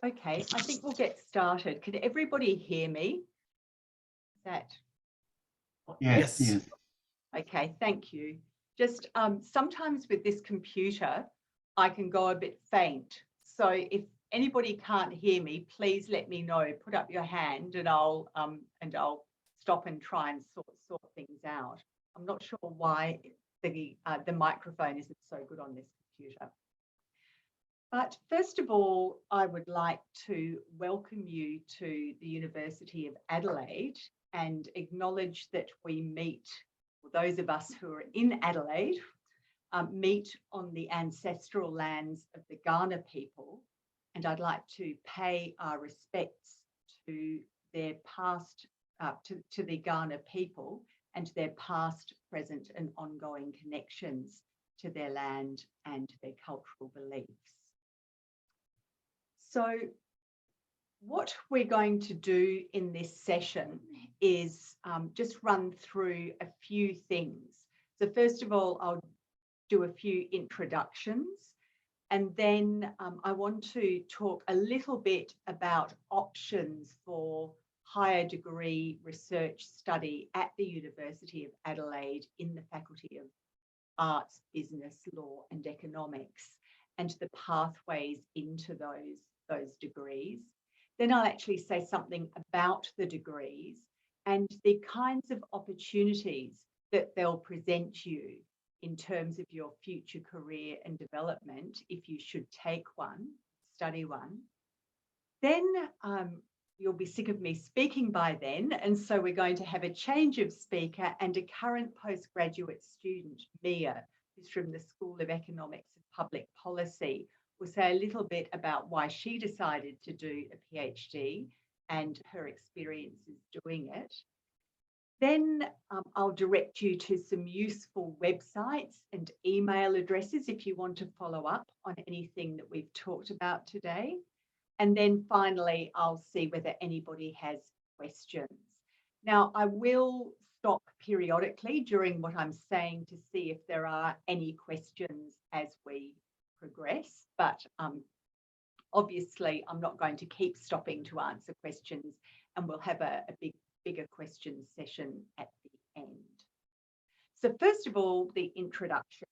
Okay, I think we'll get started. Could everybody hear me? Is that Yes. Yes. okay? Thank you. Just sometimes with this computer, I can go a bit faint. So if anybody can't hear me, please let me know. Put up your hand, and I'll stop and try and sort things out. I'm not sure why the microphone isn't so good on this computer. But first of all, I would like to welcome you to the University of Adelaide and acknowledge that we meet, or those of us who are in Adelaide, meet on the ancestral lands of the Kaurna people. And I'd like to pay our respects to their past, to the Kaurna people and their past, present and ongoing connections to their land and their cultural beliefs. So what we're going to do in this session is just run through a few things. So first of all, I'll do a few introductions, and then I want to talk a little bit about options for higher degree research study at the University of Adelaide in the Faculty of Arts, Business, Law and Economics, and the pathways into those degrees. Then I'll actually say something about the degrees and the kinds of opportunities that they'll present you in terms of your future career and development if you should take one, study one. Then you'll be sick of me speaking by then, and so we're going to have a change of speaker, and a current postgraduate student, Mia, who's from the School of Economics and Public Policy, will say a little bit about why she decided to do a PhD and her experiences doing it. Then I'll direct you to some useful websites and email addresses if you want to follow up on anything that we've talked about today. And then finally, I'll see whether anybody has questions. Now, I will stop periodically during what I'm saying to see if there are any questions as we progress, but obviously I'm not going to keep stopping to answer questions, and we'll have a bigger questions session at the end. So first of all, the introductions.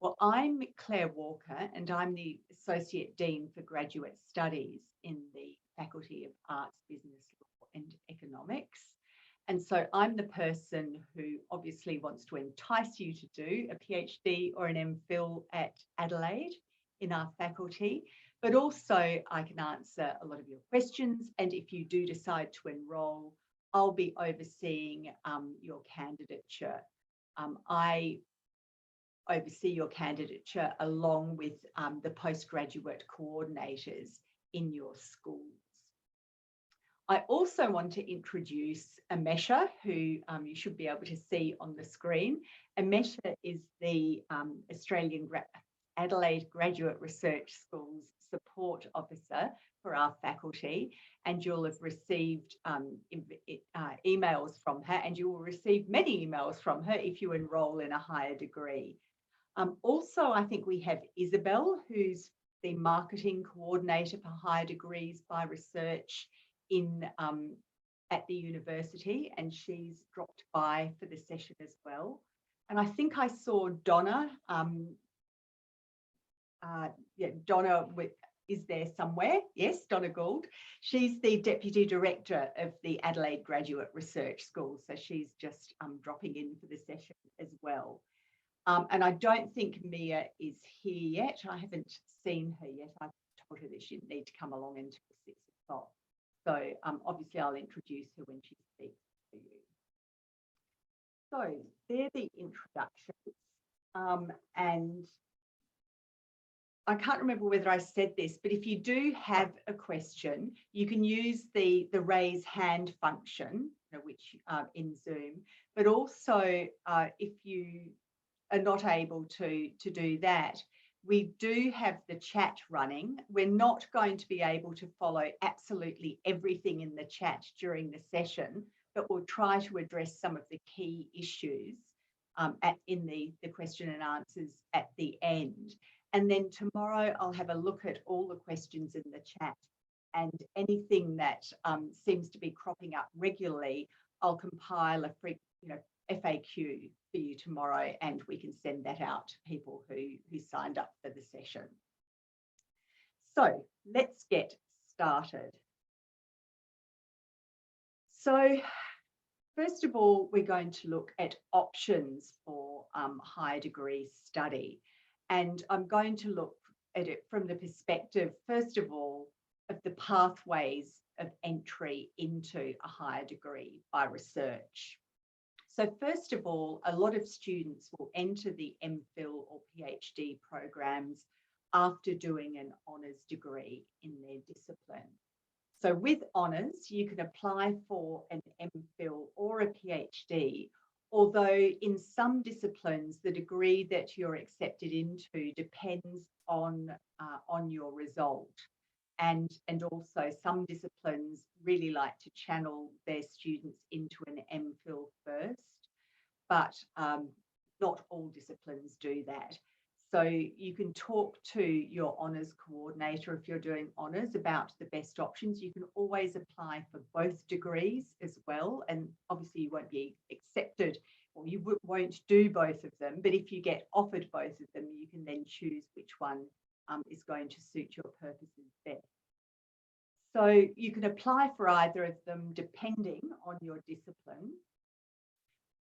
Well, I'm Claire Walker, and I'm the Associate Dean for Graduate Studies in the Faculty of Arts, Business, Law and Economics. And so I'm the person who obviously wants to entice you to do a PhD or an MPhil at Adelaide in our faculty, but also I can answer a lot of your questions. And if you do decide to enrol, I'll be overseeing your candidature. I oversee your candidature along with the postgraduate coordinators in your schools. I also want to introduce Amesha, who you should be able to see on the screen. Amesha is the Australian Adelaide Graduate Research School's support officer for our faculty, and you'll have received emails from her, and you will receive many emails from her if you enrol in a higher degree. Also, I think we have Isabel, who's the marketing coordinator for higher degrees by research in at the university, and she's dropped by for the session as well. And I think I saw Donna. Yeah, Donna is there somewhere. Yes, Donna Gould. She's the Deputy Director of the Adelaide Graduate Research School, so she's just dropping in for the session as well. And I don't think Mia is here yet. I haven't seen her yet. I told her that she didn't need to come along until 6 o'clock. So obviously I'll introduce her when she speaks to you. So they're the introductions. And I can't remember whether I said this, but if you do have a question, you can use the raise hand function, which in Zoom, but also if you are not able to do that, we do have the chat running. We're not going to be able to follow absolutely everything in the chat during the session, but we'll try to address some of the key issues in the question and answers at the end. And then tomorrow I'll have a look at all the questions in the chat and anything that seems to be cropping up regularly, I'll compile a free, FAQ for you tomorrow, and we can send that out to people who signed up for the session. So let's get started. So first of all, we're going to look at options for higher degree study. And I'm going to look at it from the perspective, first of all, of the pathways of entry into a higher degree by research. So first of all, a lot of students will enter the MPhil or PhD programs after doing an honours degree in their discipline. So with honours, you can apply for an MPhil or a PhD, although in some disciplines, the degree that you're accepted into depends on your result. And also some disciplines really like to channel their students into an MPhil first, but not all disciplines do that. So you can talk to your honours coordinator if you're doing honours about the best options. You can always apply for both degrees as well. And obviously you won't be accepted, or you won't do both of them. But if you get offered both of them, you can then choose which one is going to suit your purposes best. So you can apply for either of them depending on your discipline.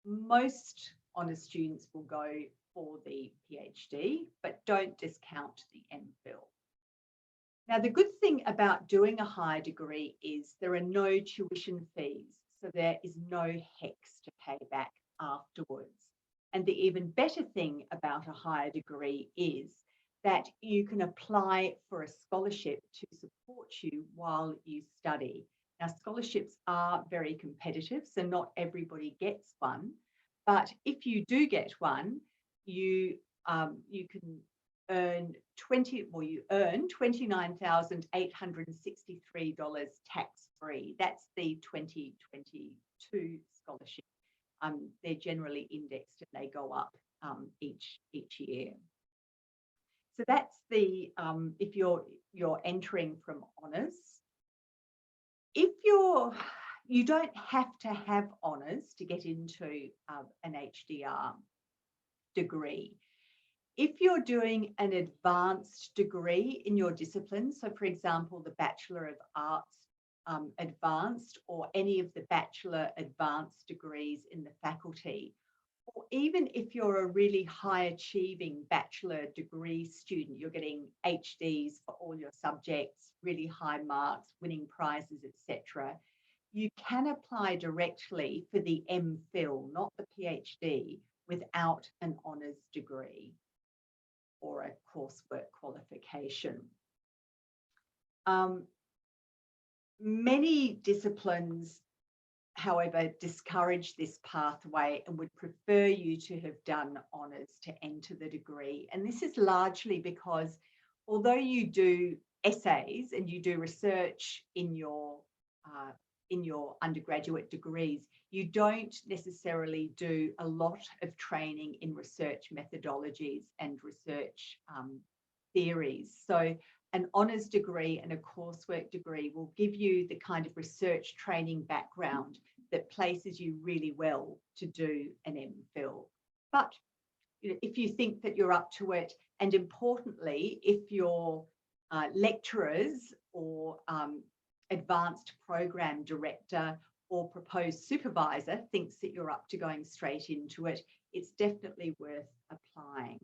Most honours students will go for the PhD, but don't discount the MPhil. Now, the good thing about doing a higher degree is there are no tuition fees, so there is no HECS to pay back afterwards. And the even better thing about a higher degree is that you can apply for a scholarship to support you while you study. Now, scholarships are very competitive, so not everybody gets one. But if you do get one, you can earn $29,863 tax-free. That's the 2022 scholarship. They're generally indexed and they go up each year. So that's the if you're entering from honours. If you don't have to have honours to get into an HDR degree. If you're doing an advanced degree in your discipline, so for example, the Bachelor of Arts advanced, or any of the Bachelor advanced degrees in the faculty, or even if you're a really high achieving bachelor degree student, you're getting HDs for all your subjects, really high marks, winning prizes, etc. You can apply directly for the MPhil, not the PhD, without an honours degree or a coursework qualification. Many disciplines, however, discourage this pathway and would prefer you to have done honours to enter the degree. And this is largely because although you do essays and you do research in your undergraduate degrees, you don't necessarily do a lot of training in research methodologies and research theories. So an honours degree and a coursework degree will give you the kind of research training background that places you really well to do an MPhil. But if you think that you're up to it, and importantly, if your lecturers or advanced program director or proposed supervisor thinks that you're up to going straight into it, it's definitely worth applying.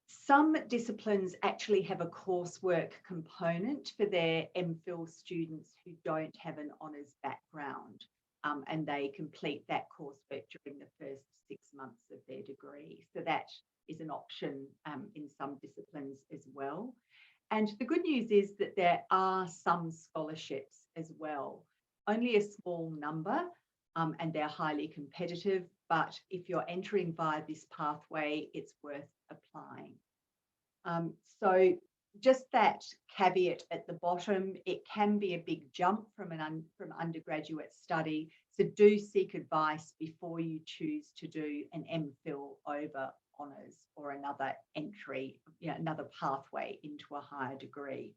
Some disciplines actually have a coursework component for their MPhil students who don't have an honours background, and they complete that coursework during the first 6 months of their degree. So that is an option in some disciplines as well. And the good news is that there are some scholarships as well, only a small number, and they're highly competitive. But if you're entering via this pathway, it's worth applying. So just that caveat at the bottom, it can be a big jump from undergraduate study. So do seek advice before you choose to do an MPhil over honours or another entry, another pathway into a higher degree.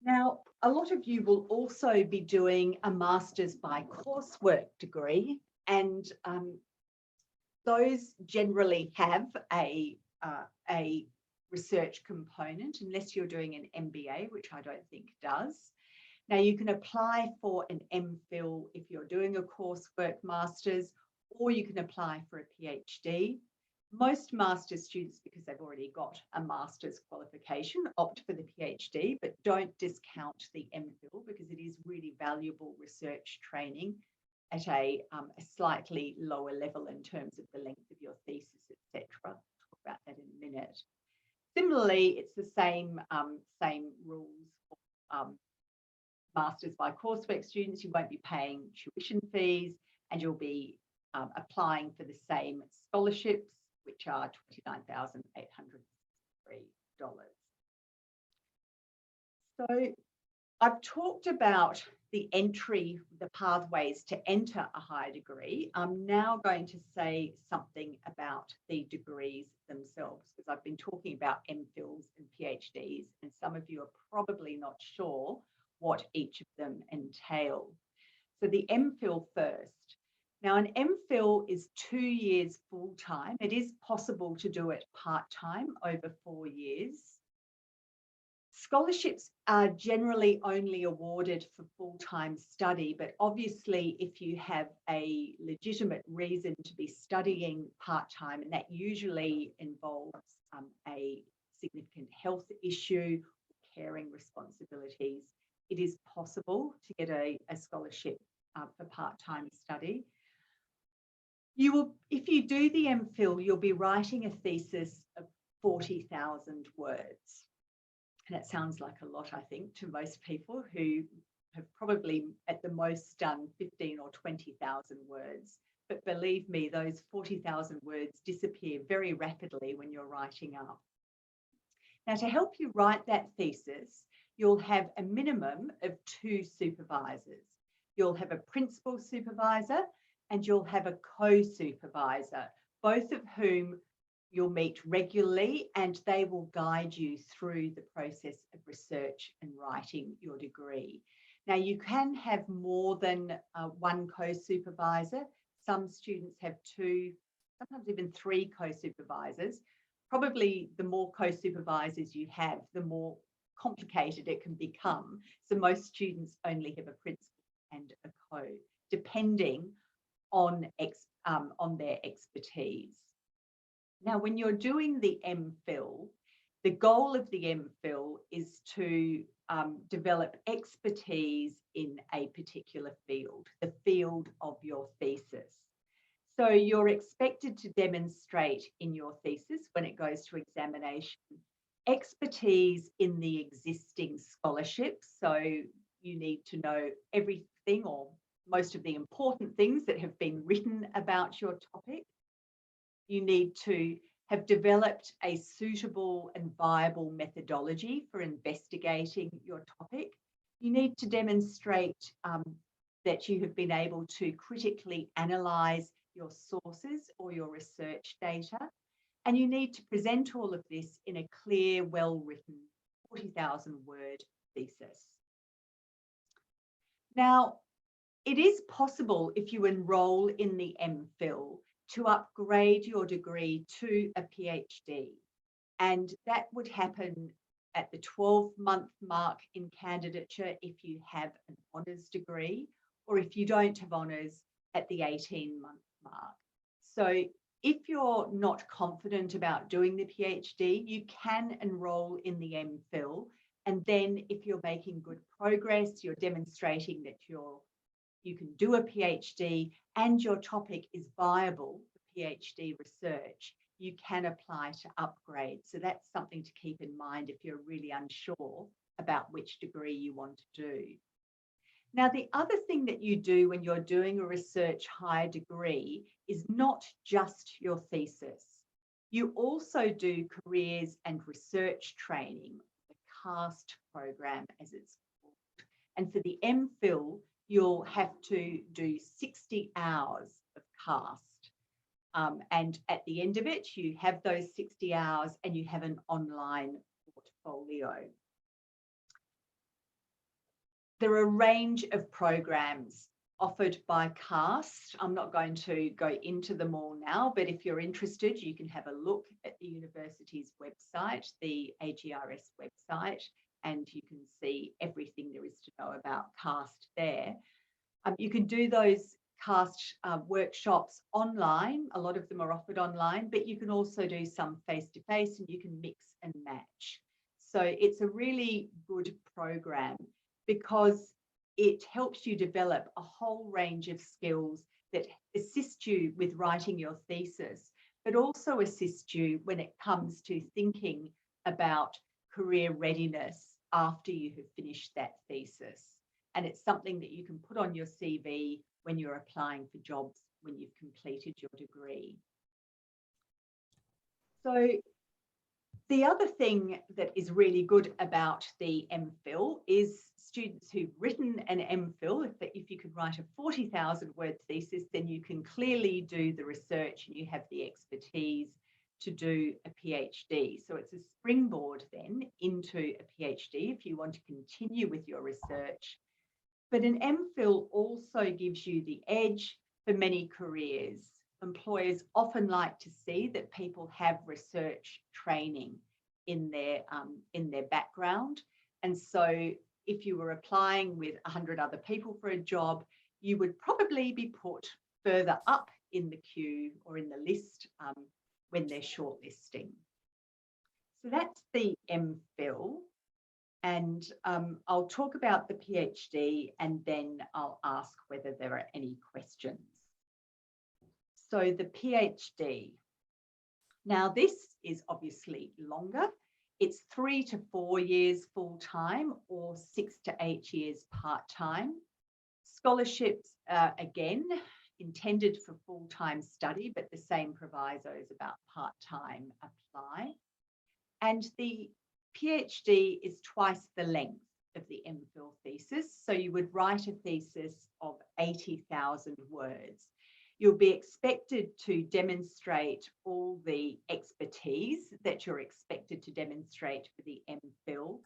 Now, a lot of you will also be doing a master's by coursework degree, and those generally have a research component, unless you're doing an MBA, which I don't think does. Now, you can apply for an MPhil if you're doing a coursework master's, or you can apply for a PhD. Most master's students, because they've already got a master's qualification, opt for the PhD, but don't discount the MPhil because it is really valuable research training at a slightly lower level in terms of the length of your thesis, etc. I'll talk about that in a minute. Similarly, it's the same rules for master's by coursework students. You won't be paying tuition fees, and you'll be applying for the same scholarships, which are $29,803. So I've talked about the pathways to enter a higher degree. I'm now going to say something about the degrees themselves, because I've been talking about MPhils and PhDs, and some of you are probably not sure what each of them entail. So the MPhil first. Now, an MPhil is 2 years full-time. It is possible to do it part-time over 4 years. Scholarships are generally only awarded for full-time study, but obviously if you have a legitimate reason to be studying part-time, and that usually involves a significant health issue, caring responsibilities, it is possible to get a scholarship for part-time study. You will, if you do the MPhil, you'll be writing a thesis of 40,000 words. And that sounds like a lot, I think, to most people who have probably at the most done 15 or 20,000 words. But believe me, those 40,000 words disappear very rapidly when you're writing up. Now, to help you write that thesis, you'll have a minimum of 2 supervisors. You'll have a principal supervisor and you'll have a co-supervisor, both of whom you'll meet regularly, and they will guide you through the process of research and writing your degree. Now, you can have more than one co-supervisor. Some students have 2, sometimes even 3 co-supervisors. Probably the more co-supervisors you have, the more complicated it can become. So most students only have a principal and a co, depending on their expertise. Now, when you're doing the MPhil, the goal of the MPhil is to develop expertise in a particular field, the field of your thesis. So you're expected to demonstrate in your thesis, when it goes to examination, expertise in the existing scholarships. So you need to know everything or most of the important things that have been written about your topic. You need to have developed a suitable and viable methodology for investigating your topic. You need to demonstrate that you have been able to critically analyse your sources or your research data. And you need to present all of this in a clear, well-written 40,000 word thesis. Now, it is possible, if you enrol in the MPhil, to upgrade your degree to a PhD. And that would happen at the 12-month mark in candidature if you have an honours degree, or if you don't have honours, at the 18-month mark. So if you're not confident about doing the PhD, you can enrol in the MPhil. And then if you're making good progress, you're demonstrating that you can do a PhD and your topic is viable for PhD research, you can apply to upgrade. So that's something to keep in mind if you're really unsure about which degree you want to do. Now, the other thing that you do when you're doing a research higher degree is not just your thesis. You also do careers and research training, the CAST program as it's called. And for the MPhil, you'll have to do 60 hours of CAST. And at the end of it, you have those 60 hours and you have an online portfolio. there are a range of programs offered by CAST. I'm not going to go into them all now, but if you're interested, you can have a look at the university's website, the AGRS website, and you can see everything there is to know about CAST there. You can do those CAST workshops online. A lot of them are offered online, but you can also do some face-to-face, and you can mix and match. So it's a really good program because it helps you develop a whole range of skills that assist you with writing your thesis, but also assist you when it comes to thinking about career readiness after you have finished that thesis. And it's something that you can put on your CV when you're applying for jobs when you've completed your degree. So the other thing that is really good about the MPhil is students who've written an MPhil, if you could write a 40,000 word thesis, then you can clearly do the research and you have the expertise to do a PhD. So it's a springboard then into a PhD if you want to continue with your research. But an MPhil also gives you the edge for many careers. Employers often like to see that people have research training in their background. And so if you were applying with 100 other people for a job, you would probably be put further up in the queue or in the list when they're shortlisting. So that's the MPhil. And I'll talk about the PhD and then I'll ask whether there are any questions. So the PhD. Now this is obviously longer. It's 3 to 4 years full-time or 6 to 8 years part-time. Scholarships are again intended for full-time study, but the same provisos about part-time apply. And the PhD is twice the length of the MPhil thesis. So you would write a thesis of 80,000 words. You'll be expected to demonstrate all the expertise that you're expected to demonstrate for the MPhil,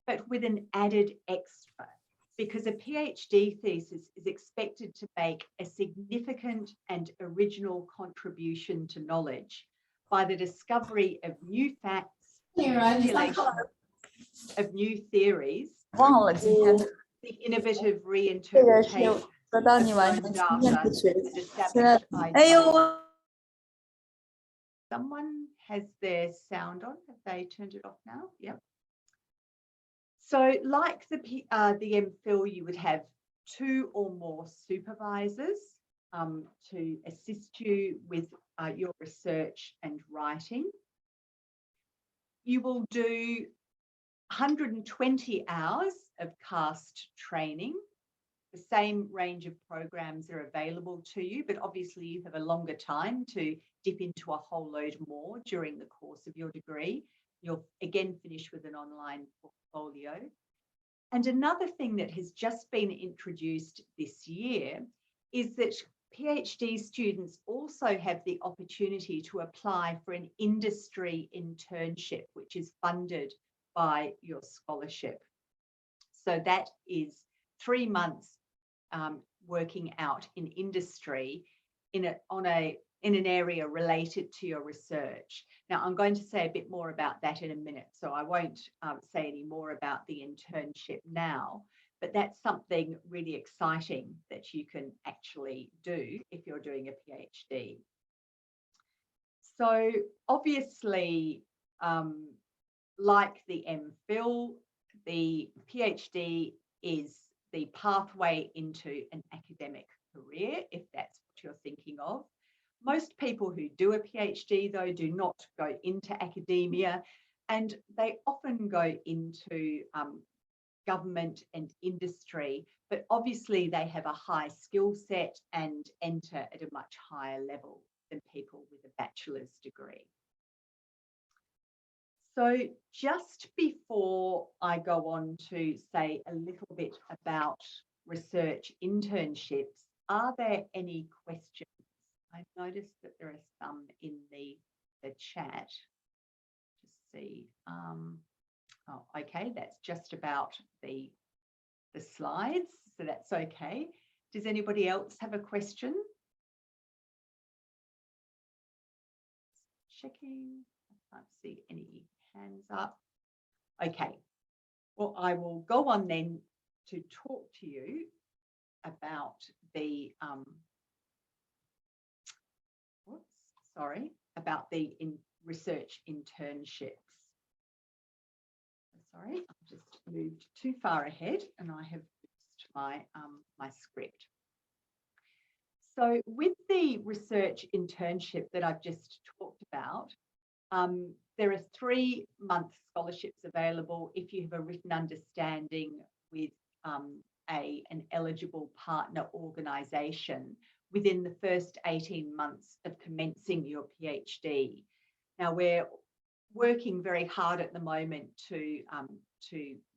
but with an added extra, because a PhD thesis is expected to make a significant and original contribution to knowledge by the discovery of new facts, formulation of new theories, or the innovative reinterpretation of known data and established ideas. Someone has their sound on. Have they turned it off now? Yep. So like the MPhil, you would have 2 or more supervisors to assist you with your research and writing. You will do 120 hours of CAST training. The same range of programs are available to you, but obviously you have a longer time to dip into a whole load more during the course of your degree. You'll again finish with an online portfolio. And another thing that has just been introduced this year is that PhD students also have the opportunity to apply for an industry internship, which is funded by your scholarship. So that is 3 months working out in industry in an area related to your research. Now, I'm going to say a bit more about that in a minute, so I won't say any more about the internship now, but that's something really exciting that you can actually do if you're doing a PhD. So obviously, like the MPhil, the PhD is the pathway into an academic career, if that's what you're thinking of. Most people who do a PhD, though, do not go into academia, and they often go into government and industry, but obviously they have a high skill set and enter at a much higher level than people with a bachelor's degree. So just before I go on to say a little bit about research internships, are there any questions? I noticed that there are some in the chat. Just see. Oh, okay, that's just about the the slides, so that's okay. Does anybody else have a question? Checking. I can't see any hands up. Okay. Well, I will go on then to talk to you about the research internships. Sorry, I've just moved too far ahead and I have missed my my script. So with the research internship that I've just talked about, there are 3-month scholarships available if you have a written understanding with an eligible partner organisation within the first 18 months of commencing your PhD. Now, we're working very hard at the moment to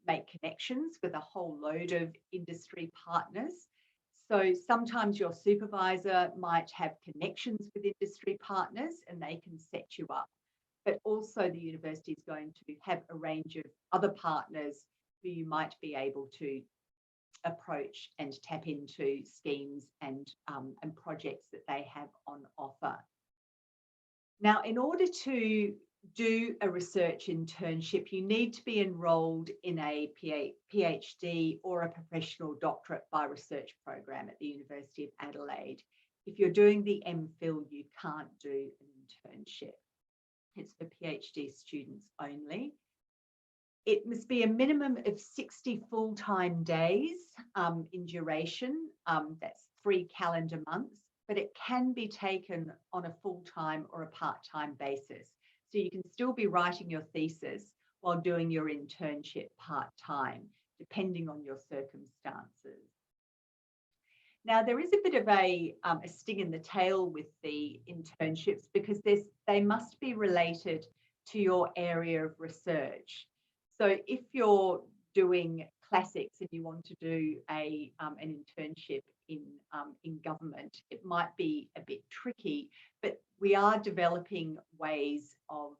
make connections with a whole load of industry partners. So sometimes your supervisor might have connections with industry partners and they can set you up. But also the university is going to have a range of other partners who you might be able to approach and tap into schemes and projects that they have on offer. Now, in order to do a research internship, you need to be enrolled in a PhD or a professional doctorate by research program at the University of Adelaide. If you're doing the MPhil, you can't do an internship. It's for PhD students only. It must be a minimum of 60 full-time days in duration. That's 3 calendar months, but it can be taken on a full-time or a part-time basis. So you can still be writing your thesis while doing your internship part-time, depending on your circumstances. Now, there is a bit of a sting in the tail with the internships because they must be related to your area of research. So if you're doing classics and you want to do an internship in government, it might be a bit tricky, but we are developing ways of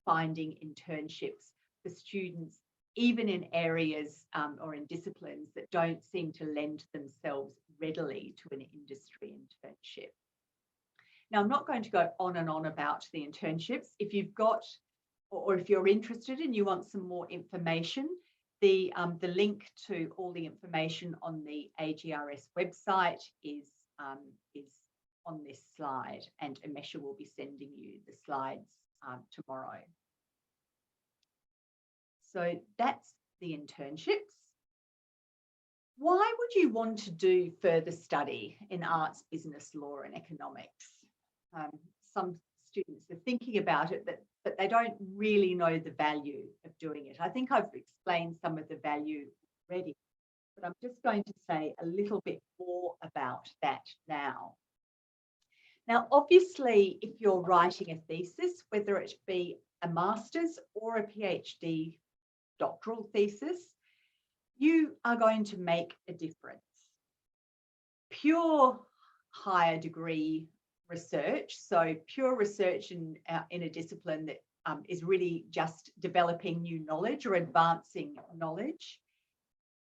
finding internships for students, even in areas or in disciplines that don't seem to lend themselves readily to an industry internship. Now, I'm not going to go on and on about the internships. If you've got, or if you're interested and you want some more information, the link to all the information on the AGRS website is on this slide, and Amesha will be sending you the slides tomorrow. So that's the internships. Why would you want to do further study in arts, business, law and economics? Some students are thinking about it, but they don't really know the value of doing it. I think I've explained some of the value already, but I'm just going to say a little bit more about that now. Now, obviously, if you're writing a thesis, whether it be a master's or a PhD doctoral thesis, you are going to make a difference. Pure higher degree research, so pure research in a discipline that is really just developing new knowledge or advancing knowledge,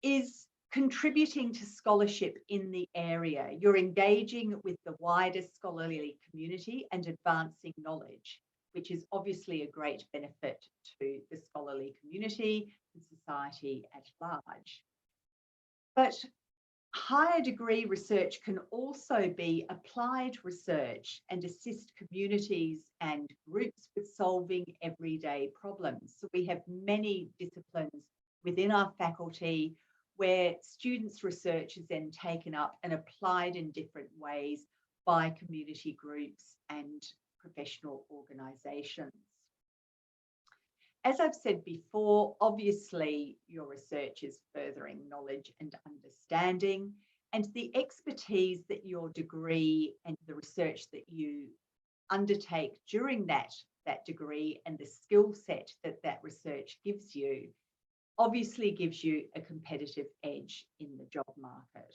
is contributing to scholarship in the area. You're engaging with the wider scholarly community and advancing knowledge, which is obviously a great benefit to the scholarly community and society at large. But higher degree research can also be applied research and assist communities and groups with solving everyday problems. So we have many disciplines within our faculty where students' research is then taken up and applied in different ways by community groups and professional organisations. As I've said before, obviously your research is furthering knowledge and understanding, and the expertise that your degree and the research that you undertake during that degree and the skill set that that research gives you obviously gives you a competitive edge in the job market.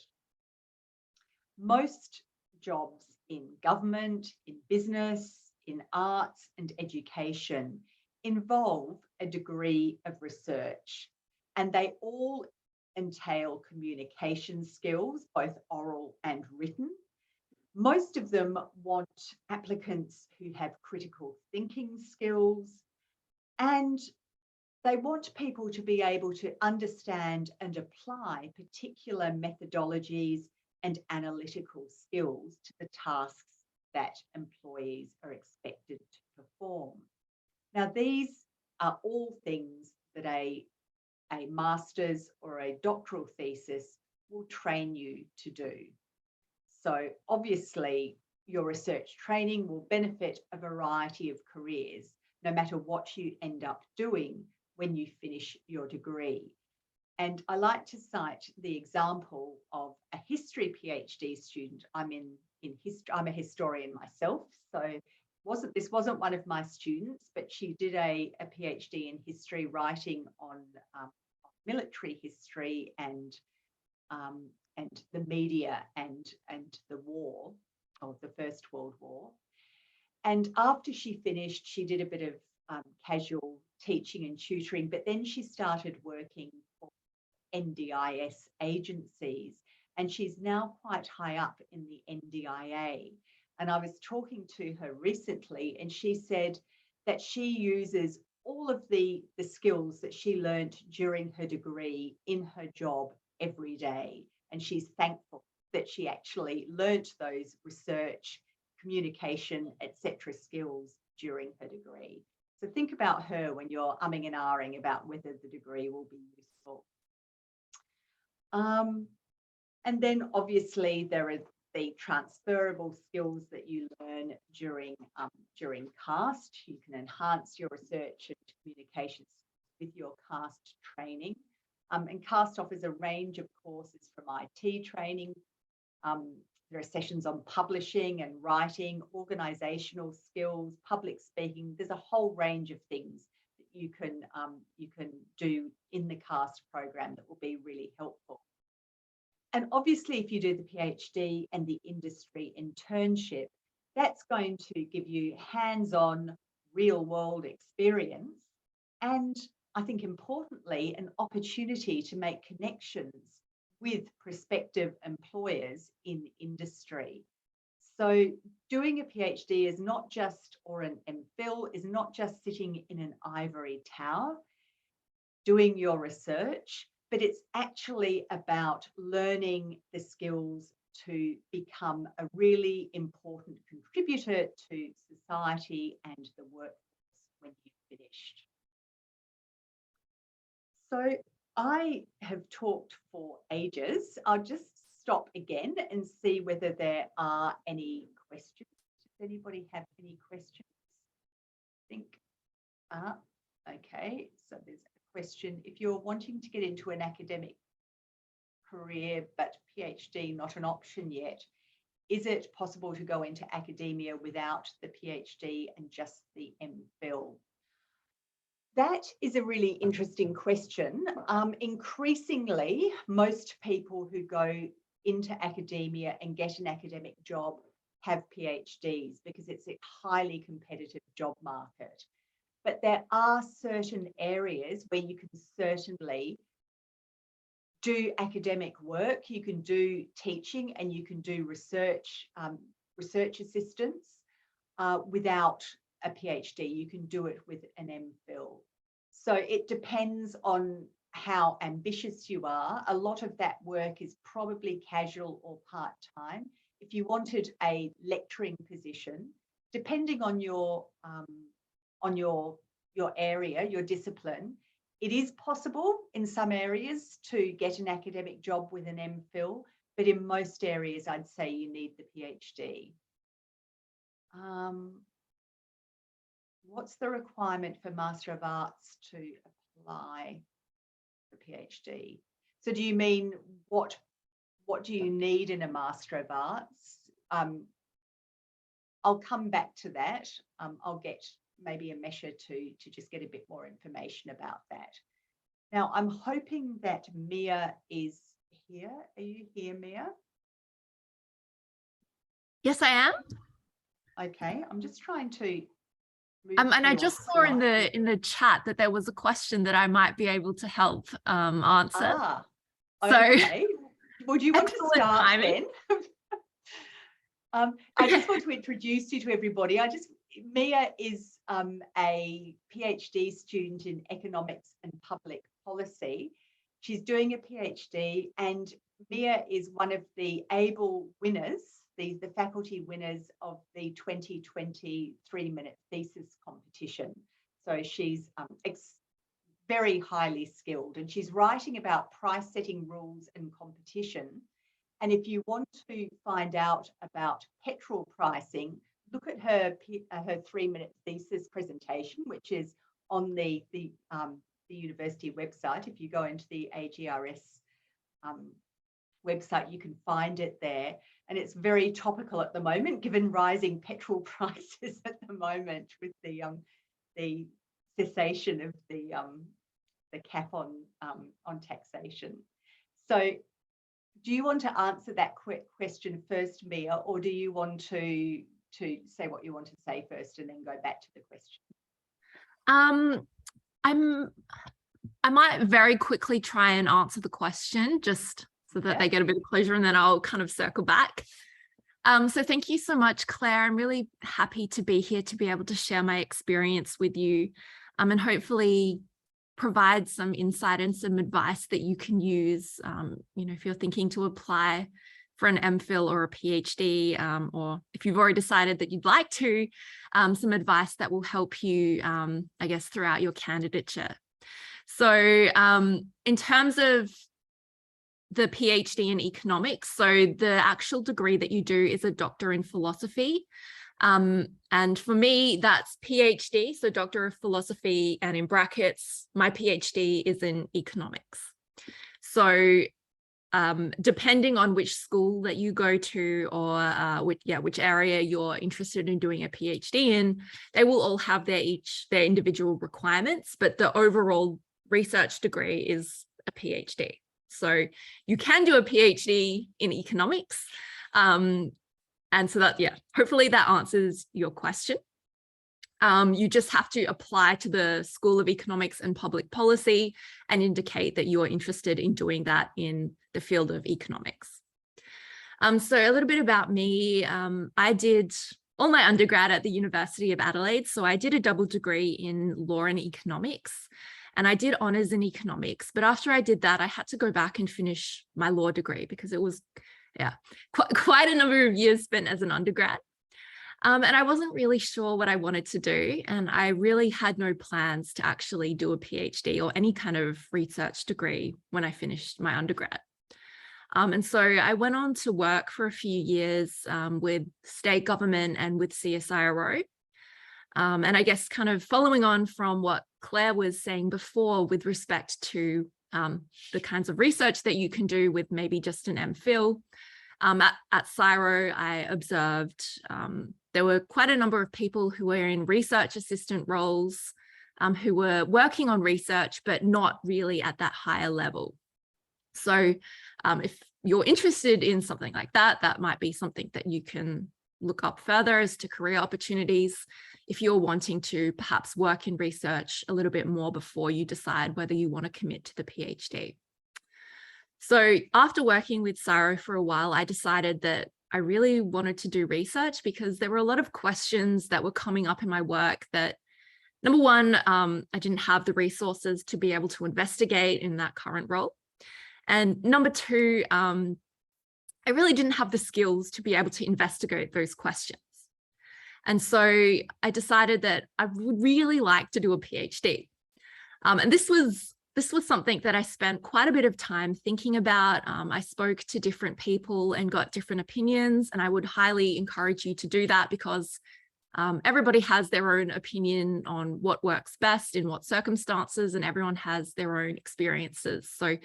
Most jobs in government, in business, in arts and education involve a degree of research, and they all entail communication skills, both oral and written. Most of them want applicants who have critical thinking skills, and they want people to be able to understand and apply particular methodologies and analytical skills to the tasks that employees are expected to perform. Now, these are all things that a master's or a doctoral thesis will train you to do. So obviously, your research training will benefit a variety of careers, no matter what you end up doing when you finish your degree. And I like to cite the example of a history PhD student. I'm a historian myself, so this wasn't one of my students, but she did a PhD in history, writing on military history and the media and the war, or the First World War. And after she finished, she did a bit of casual teaching and tutoring, but then she started working for NDIS agencies, and she's now quite high up in the NDIA. And I was talking to her recently, and she said that she uses all of the skills that she learned during her degree in her job every day. And she's thankful that she actually learnt those research, communication, etc. skills during her degree. So think about her when you're umming and ahhing about whether the degree will be useful. And then obviously there are the transferable skills that you learn during CAST. You can enhance your research and communications with your CAST training. And CAST offers a range of courses from IT training. There are sessions on publishing and writing, organisational skills, public speaking. There's a whole range of things that you can do in the CAST program that will be really helpful. And obviously, if you do the PhD and the industry internship, that's going to give you hands-on, real-world experience, and I think importantly, an opportunity to make connections with prospective employers in industry. So doing a PhD is not just, or an MPhil, is not just sitting in an ivory tower doing your research, but it's actually about learning the skills to become a really important contributor to society and the workforce when you've finished. So I have talked for ages. I'll just stop again and see whether there are any questions. Does anybody have any questions? I think, okay, so there's a question. If you're wanting to get into an academic career, but PhD not an option yet, is it possible to go into academia without the PhD and just the MPhil? That is a really interesting question. Increasingly, most people who go into academia and get an academic job have PhDs because it's a highly competitive job market. But there are certain areas where you can certainly do academic work. You can do teaching and you can do research assistance without a PhD. You can do it with an MPhil. So it depends on how ambitious you are. A lot of that work is probably casual or part-time. If you wanted a lecturing position, depending on your area, your discipline, it is possible in some areas to get an academic job with an MPhil, but in most areas, I'd say you need the PhD. What's the requirement for Master of Arts to apply for PhD? So do you mean what do you need in a Master of Arts? I'll come back to that. I'll get maybe a measure to just get a bit more information about that. Now, I'm hoping that Mia is here. Are you here, Mia? Yes, I am. Okay, I'm just trying to and I just saw in the chat that there was a question that I might be able to help answer. Okay. Would you want to Excellent start timing. then? I just want to introduce you to everybody. Mia is a PhD student in economics and public policy. She's doing a PhD, and Mia is one of the able winners, the faculty winners of the 2020 3-minute thesis competition. So she's very highly skilled, and she's writing about price setting rules and competition. And if you want to find out about petrol pricing, look at her 3-minute thesis presentation, which is on the university website. If you go into the AGRS website, you can find it there. And it's very topical at the moment, given rising petrol prices at the moment with the cessation of the cap on taxation. So, do you want to answer that question first, Mia, or do you want to say what you want to say first and then go back to the question? I might very quickly try and answer the question just so that they get a bit of closure, and then I'll kind of circle back. So thank you so much, Claire. I'm really happy to be here to be able to share my experience with you, and hopefully provide some insight and some advice that you can use, if you're thinking to apply for an MPhil or a PhD, or if you've already decided that you'd like to, some advice that will help you, I guess, throughout your candidature. So in terms of the PhD in economics, so the actual degree that you do is a doctor in philosophy. And for me, that's PhD, so Doctor of Philosophy, and in brackets, my PhD is in economics. So depending on which school that you go to, or which area you're interested in doing a PhD in, they will all have their individual requirements, but the overall research degree is a PhD. So you can do a PhD in economics. And so that, hopefully that answers your question. You just have to apply to the School of Economics and Public Policy and indicate that you're interested in doing that in the field of economics. So a little bit about me. I did all my undergrad at the University of Adelaide. So I did a double degree in law and economics, and I did honours in economics. But after I did that, I had to go back and finish my law degree because it was quite a number of years spent as an undergrad. And I wasn't really sure what I wanted to do. And I really had no plans to actually do a PhD or any kind of research degree when I finished my undergrad. And so I went on to work for a few years with state government and with CSIRO. And I guess kind of following on from what Claire was saying before with respect to the kinds of research that you can do with maybe just an MPhil. At CSIRO, I observed there were quite a number of people who were in research assistant roles, who were working on research, but not really at that higher level. So if you're interested in something like that, that might be something that you can look up further as to career opportunities if you're wanting to perhaps work in research a little bit more before you decide whether you want to commit to the PhD. So after working with CSIRO for a while, I decided that I really wanted to do research because there were a lot of questions that were coming up in my work that, number one, I didn't have the resources to be able to investigate in that current role. And number two, I really didn't have the skills to be able to investigate those questions. And so I decided that I would really like to do a PhD. And this was something that I spent quite a bit of time thinking about. I spoke to different people and got different opinions, and I would highly encourage you to do that because everybody has their own opinion on what works best in what circumstances, and everyone has their own experiences. So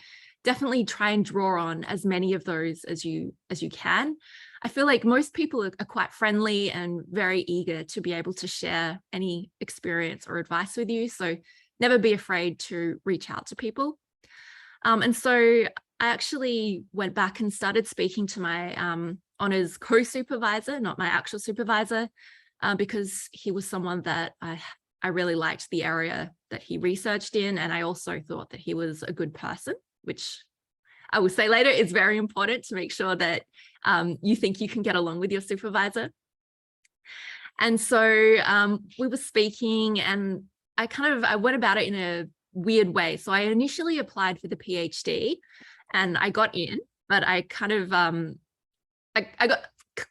definitely try and draw on as many of those as you can. I feel like most people are quite friendly and very eager to be able to share any experience or advice with you. So never be afraid to reach out to people. And so I actually went back and started speaking to my honours co-supervisor, not my actual supervisor, because he was someone that I really liked the area that he researched in. And I also thought that he was a good person, which I will say later, is very important to make sure that you think you can get along with your supervisor. And so we were speaking, and I went about it in a weird way. So I initially applied for the PhD and I got in, but I kind of, I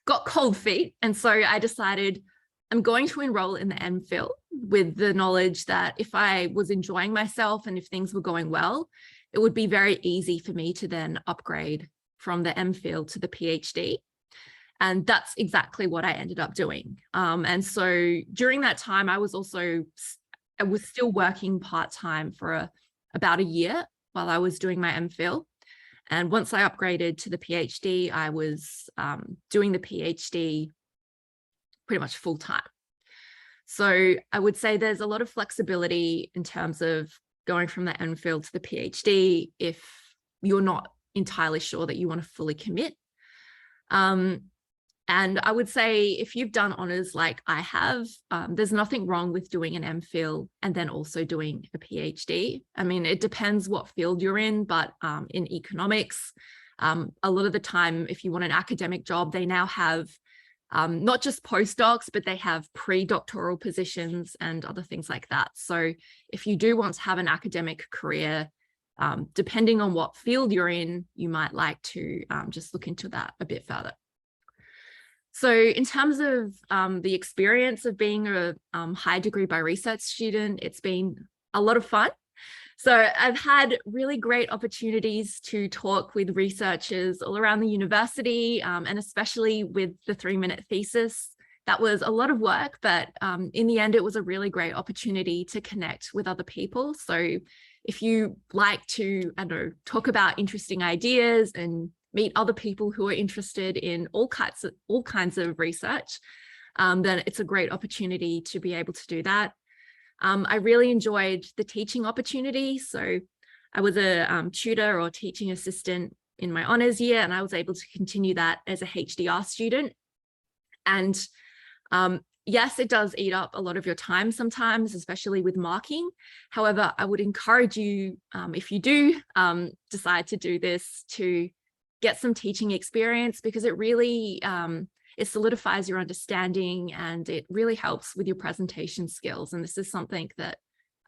got cold feet. And so I decided I'm going to enroll in the MPhil with the knowledge that if I was enjoying myself and if things were going well, it would be very easy for me to then upgrade from the MPhil to the PhD. And that's exactly what I ended up doing. And so during that time, I was still working part-time for about a year while I was doing my MPhil. And once I upgraded to the PhD, I was doing the PhD pretty much full-time. So I would say there's a lot of flexibility in terms of going from the MPhil to the PhD if you're not entirely sure that you want to fully commit. And I would say if you've done honors like I have, there's nothing wrong with doing an MPhil and then also doing a PhD. I mean, it depends what field you're in, but in economics, a lot of the time, if you want an academic job, they now have not just postdocs, but they have pre-doctoral positions and other things like that. So if you do want to have an academic career, depending on what field you're in, you might like to just look into that a bit further. So in terms of the experience of being a high degree by research student, it's been a lot of fun. So I've had really great opportunities to talk with researchers all around the university, and especially with the 3-minute thesis. That was a lot of work, but in the end, it was a really great opportunity to connect with other people. So if you like to, I don't know, talk about interesting ideas and meet other people who are interested in all kinds of research, then it's a great opportunity to be able to do that. I really enjoyed the teaching opportunity. So I was a tutor or teaching assistant in my honors year, and I was able to continue that as a HDR student. And yes, it does eat up a lot of your time sometimes, especially with marking. However, I would encourage you, if you do decide to do this, to get some teaching experience, because it really, it solidifies your understanding and it really helps with your presentation skills. And this is something that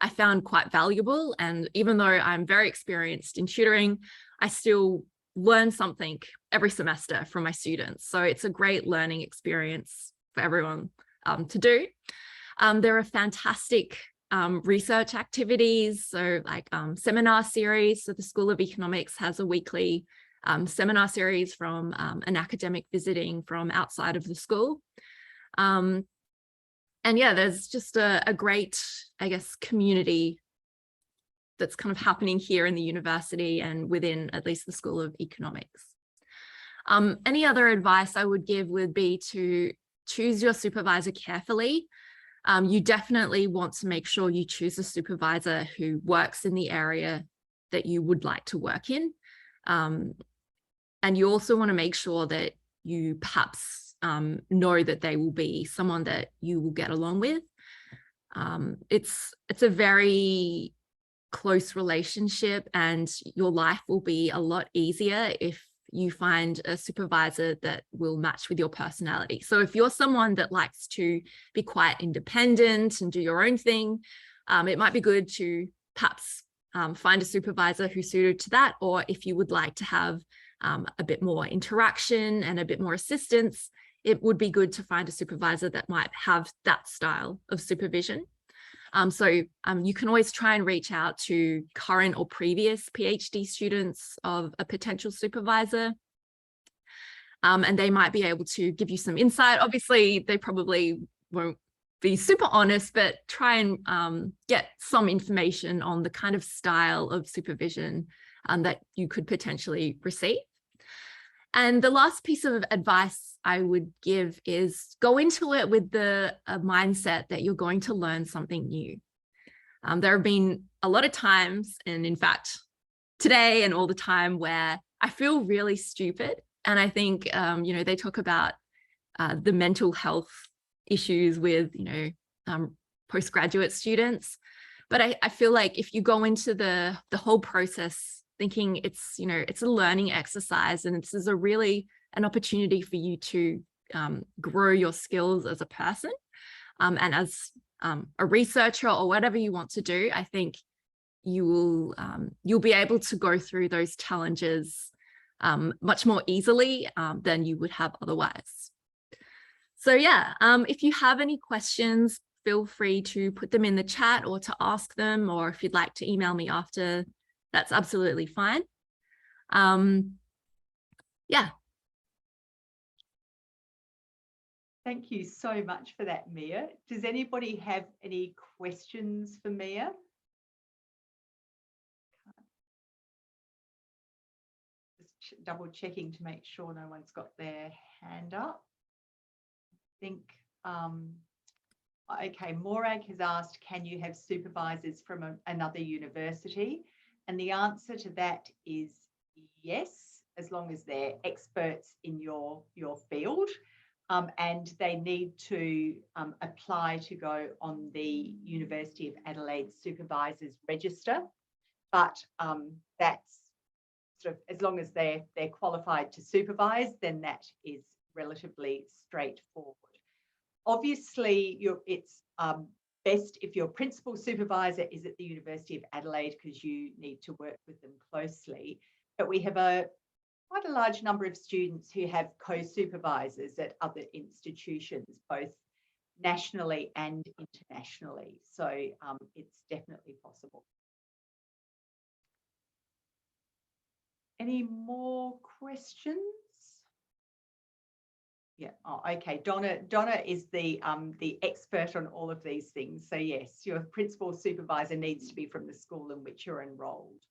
I found quite valuable. And even though I'm very experienced in tutoring, I still learn something every semester from my students. So it's a great learning experience for everyone to do. There are fantastic research activities, so like seminar series. So the School of Economics has a weekly seminar series from an academic visiting from outside of the school. And yeah, there's just a great, I guess, community that's kind of happening here in the university and within at least the School of Economics. Any other advice I would give would be to choose your supervisor carefully. You definitely want to make sure you choose a supervisor who works in the area that you would like to work in. And you also want to make sure that you perhaps know that they will be someone that you will get along with. It's a very close relationship, and your life will be a lot easier if you find a supervisor that will match with your personality. So if you're someone that likes to be quite independent and do your own thing, it might be good to perhaps find a supervisor who's suited to that. Or if you would like to have a bit more interaction and a bit more assistance, it would be good to find a supervisor that might have that style of supervision. So you can always try and reach out to current or previous PhD students of a potential supervisor, and they might be able to give you some insight. Obviously, they probably won't be super honest, but try and get some information on the kind of style of supervision that you could potentially receive. And the last piece of advice I would give is go into it with the mindset that you're going to learn something new. There have been a lot of times, and in fact, today and all the time, where I feel really stupid. And I think, they talk about the mental health issues with, postgraduate students. But I feel like if you go into the whole process thinking it's, you know, it's a learning exercise, and this is an opportunity for you to grow your skills as a person and as a researcher or whatever you want to do. I think you'll be able to go through those challenges much more easily than you would have otherwise. So yeah, if you have any questions, feel free to put them in the chat or to ask them, or if you'd like to email me after, that's absolutely fine. Yeah. Thank you so much for that, Mia. Does anybody have any questions for Mia? Just double checking to make sure no one's got their hand up. I think, okay, Morag has asked, can you have supervisors from another university? And the answer to that is yes, as long as they're experts in your field. And they need to apply to go on the University of Adelaide Supervisors Register. But that's sort of, as long as they're qualified to supervise, then that is relatively straightforward. Obviously, it's best if your principal supervisor is at the University of Adelaide, because you need to work with them closely. But we have quite a large number of students who have co-supervisors at other institutions, both nationally and internationally. So it's definitely possible. Any more questions? Yeah. Oh, okay. Donna is the expert on all of these things. So yes, your principal supervisor needs to be from the school in which you're enrolled.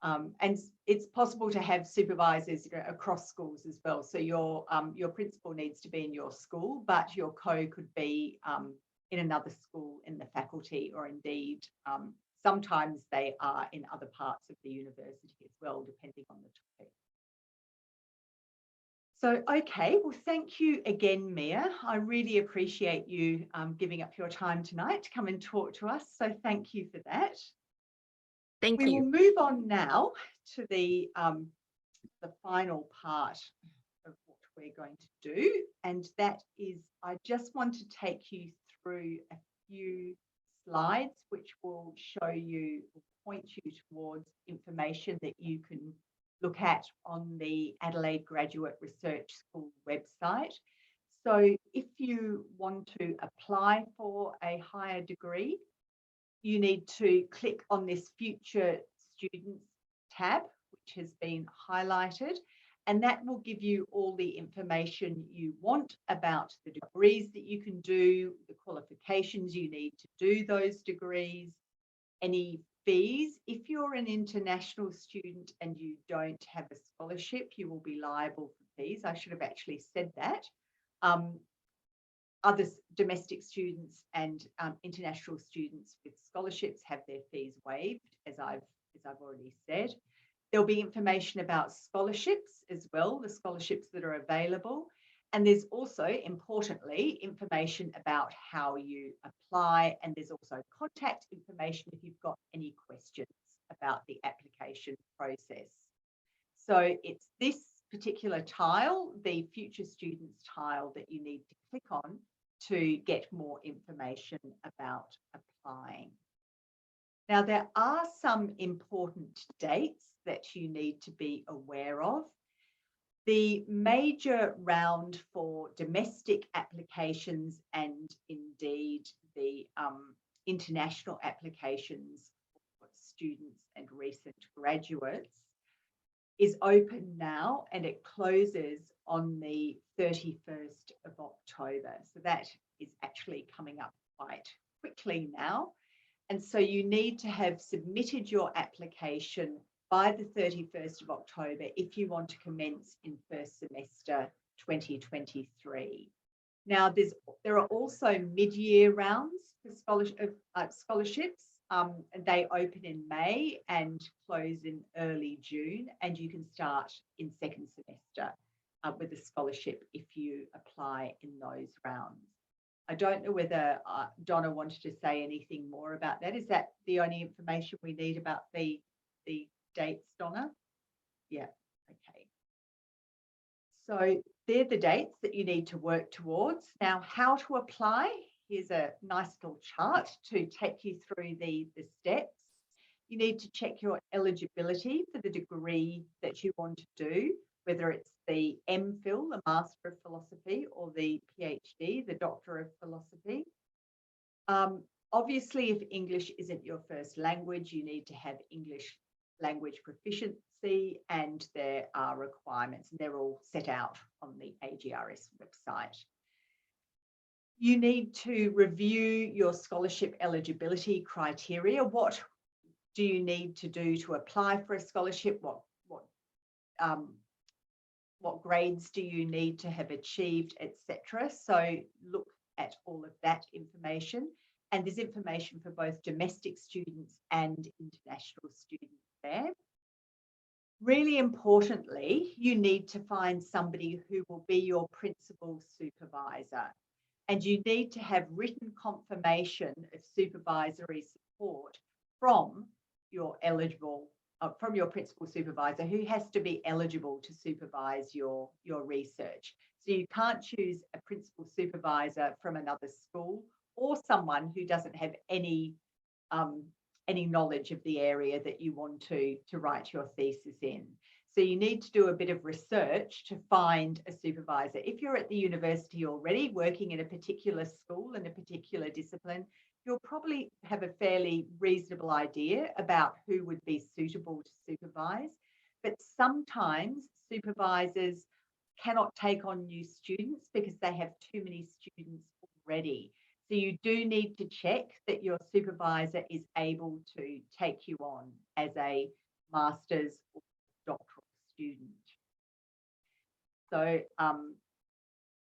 And it's possible to have supervisors, you know, across schools as well. So your principal needs to be in your school, but your co could be in another school in the faculty, or indeed sometimes they are in other parts of the university as well, depending on the topic. So, okay, well, thank you again, Mia. I really appreciate you giving up your time tonight to come and talk to us. So thank you for that. Thank you. We will move on now to the final part of what we're going to do, and that is, I just want to take you through a few slides which will show you, will point you towards information that you can look at on the Adelaide Graduate Research School website. So if you want to apply for a higher degree, you need to click on this Future Students tab, which has been highlighted, and that will give you all the information you want about the degrees that you can do, the qualifications you need to do those degrees, any fees. If you're an international student and you don't have a scholarship, you will be liable for fees. I should have actually said that. Other domestic students and international students with scholarships have their fees waived, as I've already said. There'll be information about scholarships as well, the scholarships that are available. And there's also, importantly, information about how you apply. And there's also contact information if you've got any questions about the application process. So it's this particular tile, the Future Students tile, that you need to click on to get more information about applying. Now, there are some important dates that you need to be aware of. The major round for domestic applications and indeed the international applications for students and recent graduates is open now, and it closes on the 31st of October. So that is actually coming up quite quickly now. And so you need to have submitted your application by the 31st of October if you want to commence in first semester 2023. Now, there are also mid-year rounds for scholarships. They open in May and close in early June, and you can start in second semester with a scholarship if you apply in those rounds. I don't know whether Donna wanted to say anything more about that. Is that the only information we need about the dates, Donna? Yeah, okay. So they're the dates that you need to work towards. Now, how to apply? Here's a nice little chart to take you through the steps. You need to check your eligibility for the degree that you want to do, whether it's the MPhil, the Master of Philosophy, or the PhD, the Doctor of Philosophy. Obviously, if English isn't your first language, you need to have English language proficiency, and there are requirements, and they're all set out on the AGRS website. You need to review your scholarship eligibility criteria. What do you need to do to apply for a scholarship? What grades do you need to have achieved, etc. So look at all of that information. And there's information for both domestic students and international students there. Really importantly, you need to find somebody who will be your principal supervisor. And you need to have written confirmation of supervisory support from your principal supervisor, who has to be eligible to supervise your research. So you can't choose a principal supervisor from another school or someone who doesn't have any knowledge of the area that you want to write your thesis in. So you need to do a bit of research to find a supervisor. If you're at the university already working in a particular school in a particular discipline, you'll probably have a fairly reasonable idea about who would be suitable to supervise. But sometimes supervisors cannot take on new students because they have too many students already. So you do need to check that your supervisor is able to take you on as a master's or doctoral student. So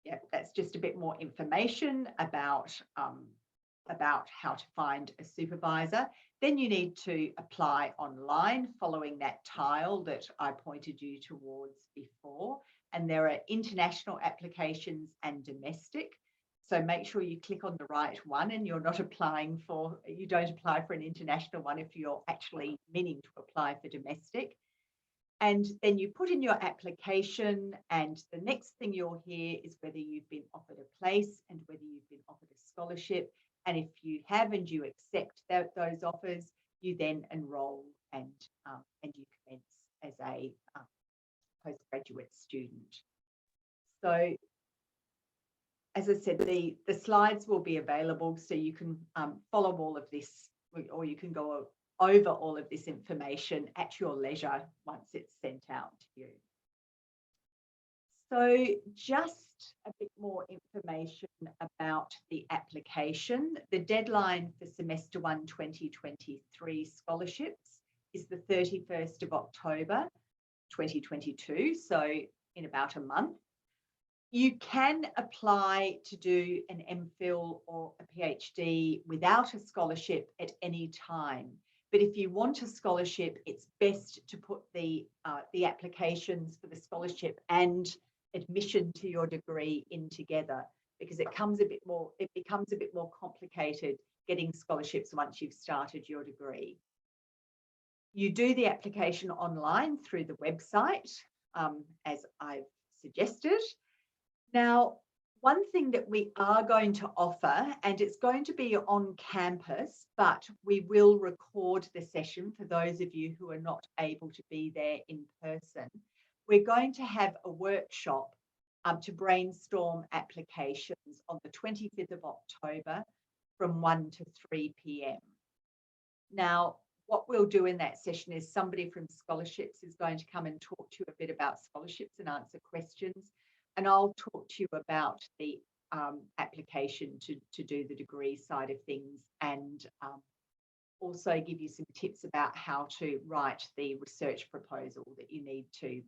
yeah, that's just a bit more information about how to find a supervisor. Then you need to apply online following that tile that I pointed you towards before. And there are international applications and domestic. So make sure you click on the right one and you don't apply for an international one if you're actually meaning to apply for domestic. And then you put in your application, and the next thing you'll hear is whether you've been offered a place and whether you've been offered a scholarship. And if you have and you accept those offers, you then enroll and you commence as a postgraduate student. So as I said, the slides will be available, so you can follow all of this, or you can go over all of this information at your leisure once it's sent out to you. So just a bit more information about the application. The deadline for semester 1 2023 scholarships is the 31st of October 2022, so in about a month. You can apply to do an MPhil or a PhD without a scholarship at any time. But if you want a scholarship, it's best to put the applications for the scholarship and admission to your degree in together, because it becomes a bit more complicated getting scholarships once you've started your degree. You do the application online through the website, as I've suggested. Now, one thing that we are going to offer, and it's going to be on campus, but we will record the session for those of you who are not able to be there in person. We're going to have a workshop to brainstorm applications on the 25th of October from 1 to 3 p.m. Now, what we'll do in that session is somebody from scholarships is going to come and talk to you a bit about scholarships and answer questions. And I'll talk to you about the application to do the degree side of things, and also give you some tips about how to write the research proposal that you need to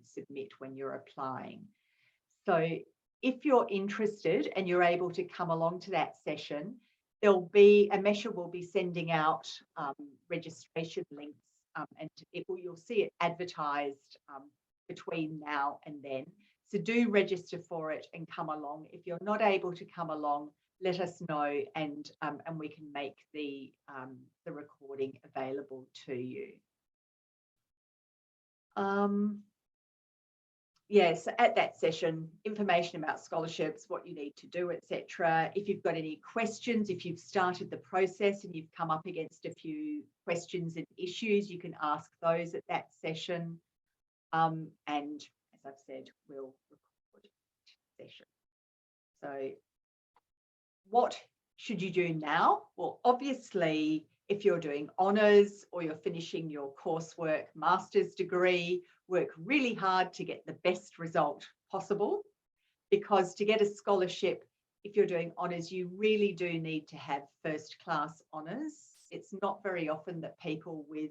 submit when you're applying. So if you're interested and you're able to come along to that session, Amesha will be sending out registration links, and you'll see it advertised between now and then. So do register for it and come along. If you're not able to come along, let us know, and we can make the recording available to you. Yes, at that session, information about scholarships, what you need to do, etc. If you've got any questions, if you've started the process and you've come up against a few questions and issues, you can ask those at that session. And as I've said, we'll record the session. So what should you do now? Well, obviously, if you're doing honours or you're finishing your coursework, master's degree, work really hard to get the best result possible, because to get a scholarship, if you're doing honours, you really do need to have first class honours. It's not very often that people with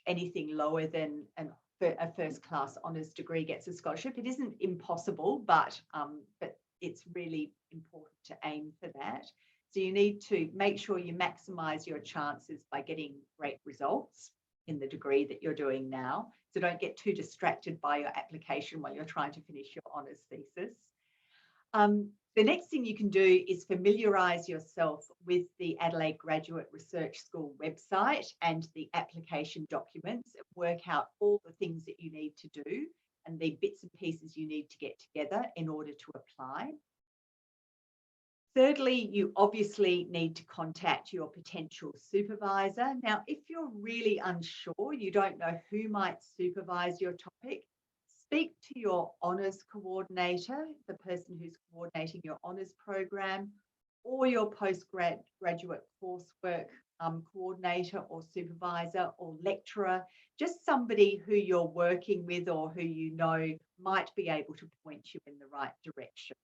anything lower than a first class honours degree gets a scholarship. It isn't impossible, but it's really important to aim for that. So you need to make sure you maximise your chances by getting great results in the degree that you're doing now. So don't get too distracted by your application while you're trying to finish your honours thesis. The next thing you can do is familiarise yourself with the Adelaide Graduate Research School website and the application documents, and work out all the things that you need to do and the bits and pieces you need to get together in order to apply. Thirdly, you obviously need to contact your potential supervisor. Now, if you're really unsure, you don't know who might supervise your topic, speak to your honours coordinator, the person who's coordinating your honours program, or your postgraduate coursework coordinator or supervisor or lecturer, just somebody who you're working with or who you know might be able to point you in the right direction.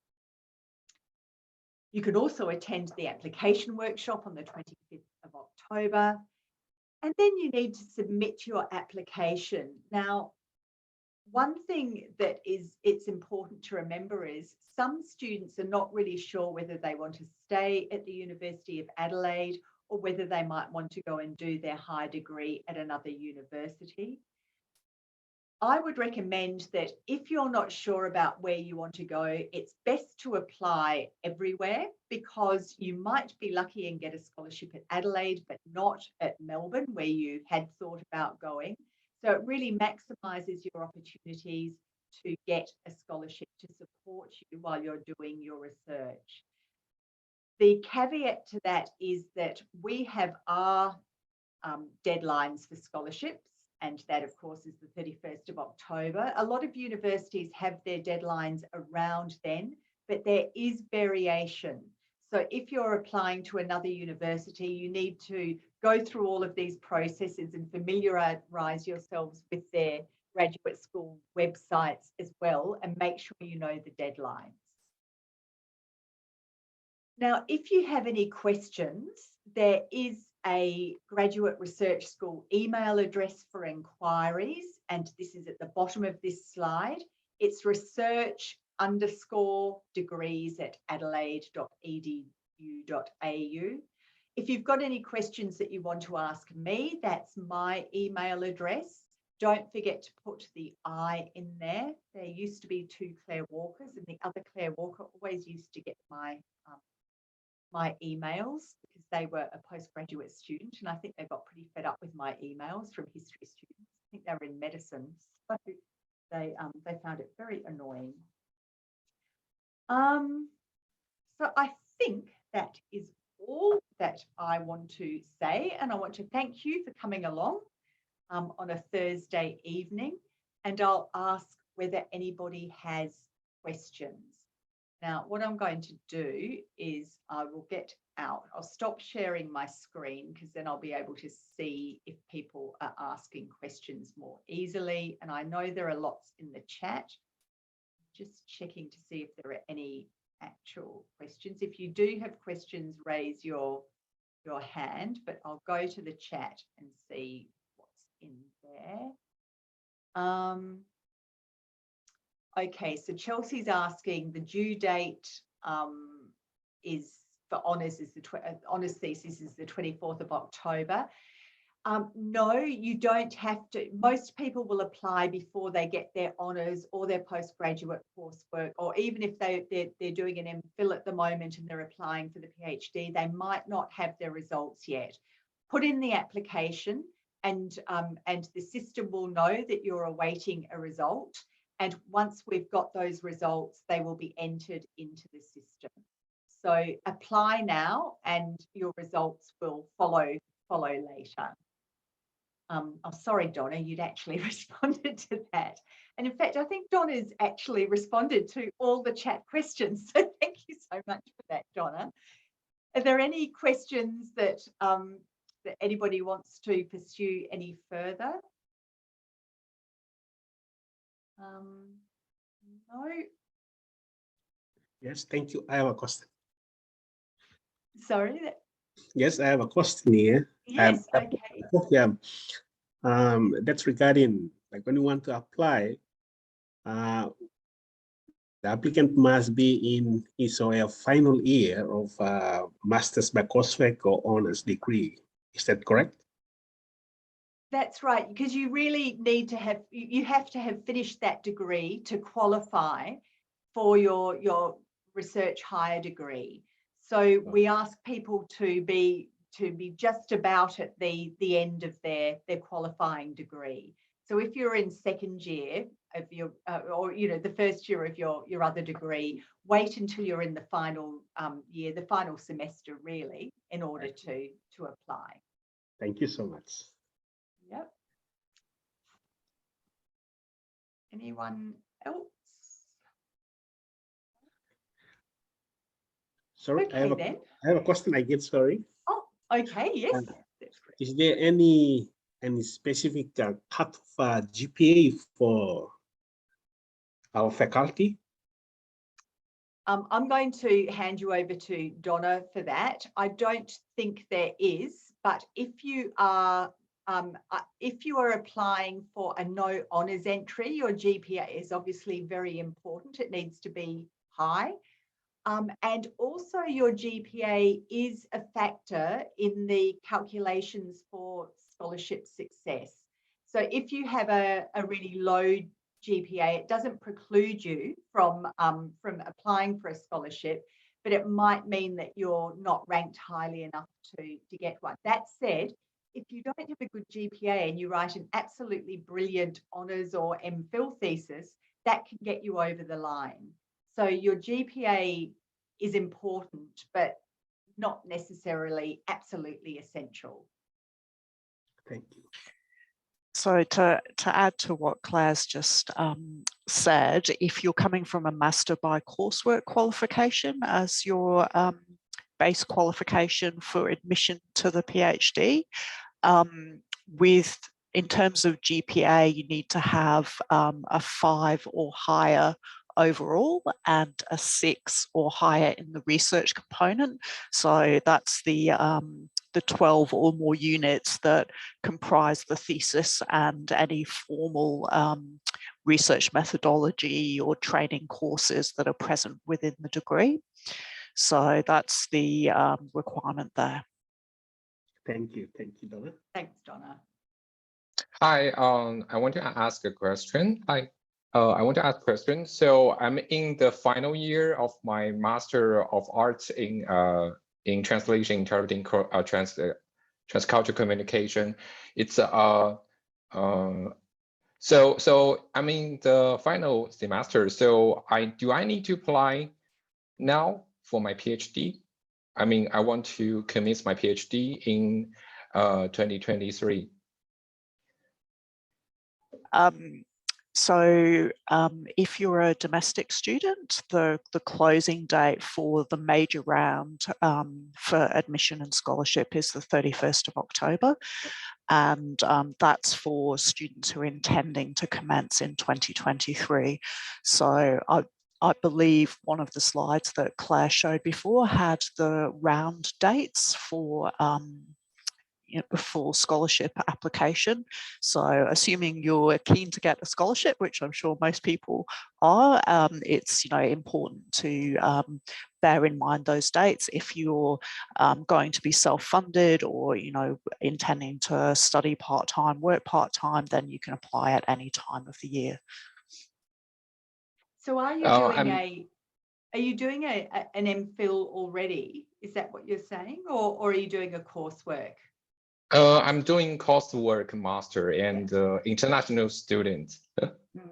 You can also attend the application workshop on the 25th of October. And then you need to submit your application. Now, one thing that it's important to remember is some students are not really sure whether they want to stay at the University of Adelaide or whether they might want to go and do their high degree at another university. I would recommend that if you're not sure about where you want to go, it's best to apply everywhere, because you might be lucky and get a scholarship at Adelaide, but not at Melbourne, where you had thought about going. So it really maximises your opportunities to get a scholarship to support you while you're doing your research. The caveat to that is that we have our deadlines for scholarships, and that, of course, is the 31st of October. A lot of universities have their deadlines around then, but there is variation. So if you're applying to another university, you need to go through all of these processes and familiarise yourselves with their graduate school websites as well, and make sure you know the deadlines. Now, if you have any questions, there is a graduate research school email address for inquiries, and this is at the bottom of this slide. It's research_degrees@adelaide.edu.au. If you've got any questions that you want to ask me, that's my email address. Don't forget to put the I in there. There used to be 2 Claire Walkers, and the other Claire Walker always used to get my emails, because they were a postgraduate student, and I think they got pretty fed up with my emails from history students. I think they were in medicine, so they found it very annoying. So I think that is all that I want to say, and I want to thank you for coming along on a Thursday evening, and I'll ask whether anybody has questions. Now, what I'm going to do is I will get out. I'll stop sharing my screen, because then I'll be able to see if people are asking questions more easily. And I know there are lots in the chat. Just checking to see if there are any actual questions. If you do have questions, raise your hand, but I'll go to the chat and see what's in there. Okay, so Chelsea's asking, the due date is for honours honours thesis is the 24th of October. No, you don't have to. Most people will apply before they get their honours or their postgraduate coursework, or even if they're doing an MPhil at the moment and they're applying for the PhD, they might not have their results yet. Put in the application. the system will know that you're awaiting a result. And once we've got those results, they will be entered into the system. So apply now and your results will follow later. I'm sorry, Donna, you'd actually responded to that. And in fact, I think Donna's actually responded to all the chat questions. So thank you so much for that, Donna. Are there any questions that, that anybody wants to pursue any further? No. Yes, thank you. I have a question. Sorry. Yes, I have a question here. Yes, okay. Yeah. That's regarding like when you want to apply, the applicant must be in his or her final year of master's by coursework or honors degree. Is that correct? That's right, because you really need to have, you have to have finished that degree to qualify for your research higher degree. So we ask people to be just about at the end of their qualifying degree. So if you're in second year of your, or you know, the first year of your other degree, wait until you're in the final year, the final semester really, in order to apply. Thank you so much. Yep. Anyone else? Sorry, Okay, I have a question again, sorry. Oh, okay, yes. Is there any specific cut of GPA for our faculty? I'm going to hand you over to Donna for that. I don't think there is, but if you are applying for a no honours entry, your GPA is obviously very important. It needs to be high. And also your GPA is a factor in the calculations for scholarship success. So if you have a really low GPA, it doesn't preclude you from applying for a scholarship, but it might mean that you're not ranked highly enough to get one. That said, if you don't have a good GPA and you write an absolutely brilliant honours or MPhil thesis, that can get you over the line. So your GPA is important, but not necessarily absolutely essential. Thank you. So to add to what Claire's just said, if you're coming from a master by coursework qualification as your base qualification for admission to the PhD, in terms of GPA, you need to have a 5 or higher overall and a 6 or higher in the research component. So that's the 12 or more units that comprise the thesis and any formal research methodology or training courses that are present within the degree. So that's the requirement there. Thank you, Donna. Thanks, Donna. Hi, I want to ask a question. I want to ask a question. So I'm in the final year of my Master of Arts in Translation, Interpreting, Transcultural Communication. It's so I'm in the final semester. So do I need to apply now for my PhD? I mean, I want to commence my PhD in 2023. If you're a domestic student, the closing date for the major round for admission and scholarship is the 31st of October. And that's for students who are intending to commence in 2023. So I believe one of the slides that Claire showed before had the round dates for scholarship application. So assuming you're keen to get a scholarship, which I'm sure most people are, it's important to bear in mind those dates. If you're going to be self-funded or intending to study part-time, work part-time, then you can apply at any time of the year. So are you doing an MPhil already? Is that what you're saying, or are you doing a coursework? I'm doing coursework master and international student.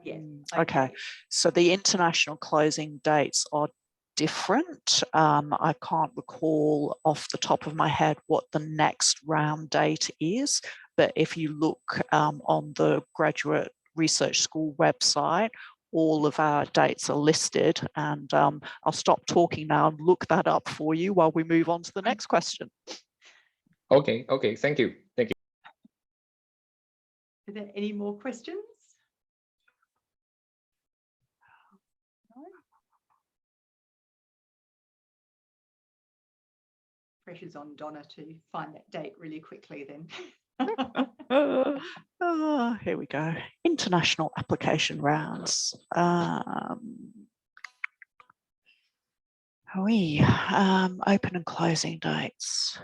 Yes. Okay, so the international closing dates are different. I can't recall off the top of my head what the next round date is, but if you look on the Graduate Research School website, all of our dates are listed, and I'll stop talking now and look that up for you while we move on to the next question. Okay, thank you. Are there any more questions? No? Pressure's on Donna to find that date really quickly then. Here we go. International application rounds. Open and closing dates.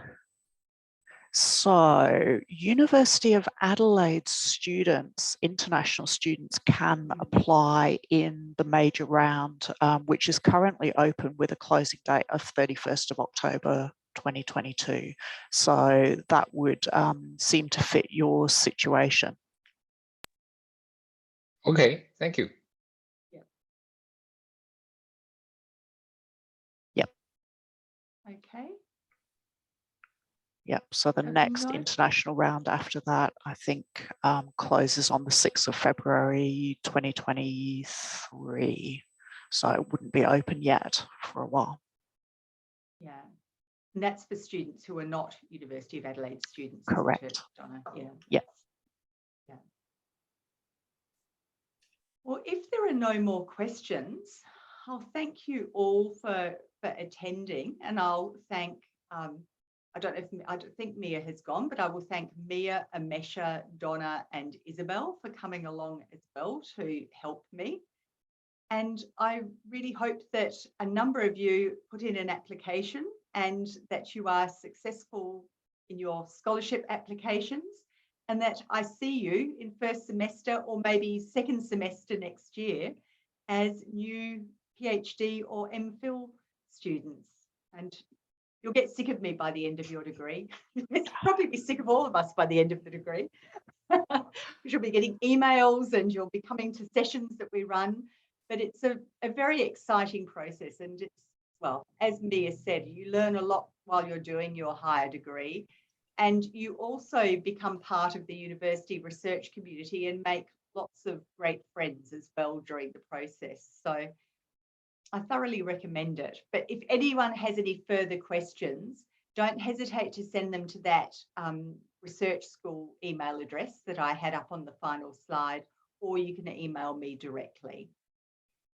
So University of Adelaide students, international students, can apply in the major round, which is currently open with a closing date of 31st of October 2022. So that would seem to fit your situation. Okay, thank you. Yep. Okay. Yep, so the next international round after that, I think, closes on the 6th of February 2023. So it wouldn't be open yet for a while. Yeah, and that's for students who are not University of Adelaide students. Correct. Donna? Yeah. Yep. Yeah. Well, if there are no more questions, I'll thank you all for attending, and I'll thank I don't think Mia has gone, but I will thank Mia, Amesha, Donna, and Isabel for coming along as well to help me. And I really hope that a number of you put in an application and that you are successful in your scholarship applications, and that I see you in first semester or maybe second semester next year as new PhD or MPhil students. And you'll get sick of me by the end of your degree. You'll probably be sick of all of us by the end of the degree. You'll be getting emails and you'll be coming to sessions that we run. But it's a very exciting process. And it's, well, as Mia said, you learn a lot while you're doing your higher degree. And you also become part of the university research community and make lots of great friends as well during the process. So I thoroughly recommend it. But if anyone has any further questions, don't hesitate to send them to that research school email address that I had up on the final slide, or you can email me directly.